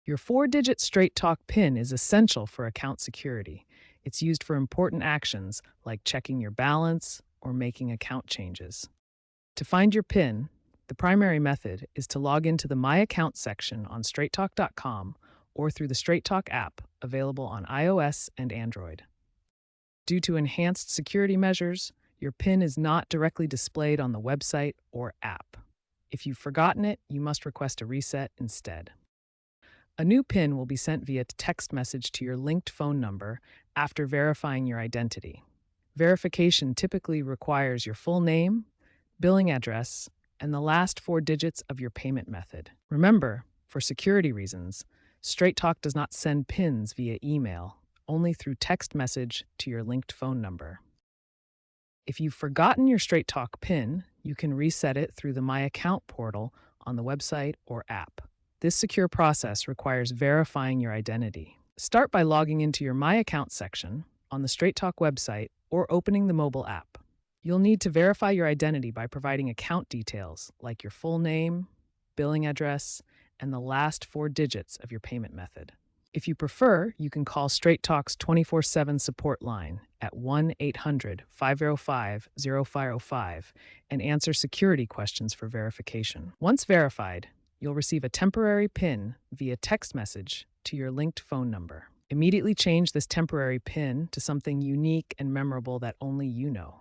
Your four-digit Straight Talk PIN is essential for account security. It's used for important actions like checking your balance or making account changes. To find your PIN, the primary method is to log into the My Account section on straighttalk.com or through the Straight Talk app available on iOS and Android. Due to enhanced security measures, your PIN is not directly displayed on the website or app. If you've forgotten it, you must request a reset instead. A new PIN will be sent via text message to your linked phone number after verifying your identity. Verification typically requires your full name, billing address, and the last four digits of your payment method. Remember, for security reasons, Straight Talk does not send PINs via email, only through text message to your linked phone number. If you've forgotten your Straight Talk PIN, you can reset it through the My Account portal on the website or app. This secure process requires verifying your identity. Start by logging into your My Account section on the Straight Talk website or opening the mobile app. You'll need to verify your identity by providing account details like your full name, billing address, and the last four digits of your payment method. If you prefer, you can call Straight Talk's 24/7 support line at 1-800-505-0505 and answer security questions for verification. Once verified, you'll receive a temporary PIN via text message to your linked phone number. Immediately change this temporary PIN to something unique and memorable that only you know.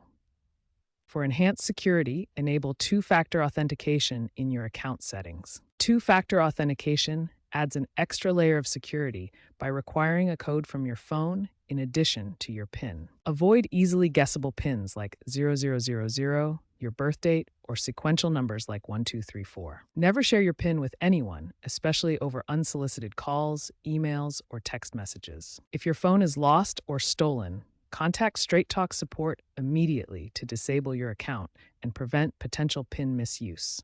For enhanced security, enable two-factor authentication in your account settings. Two-factor authentication adds an extra layer of security by requiring a code from your phone in addition to your PIN. Avoid easily guessable PINs like 0000, your birth date, or sequential numbers like 1234. Never share your PIN with anyone, especially over unsolicited calls, emails, or text messages. If your phone is lost or stolen, contact Straight Talk support immediately to disable your account and prevent potential PIN misuse.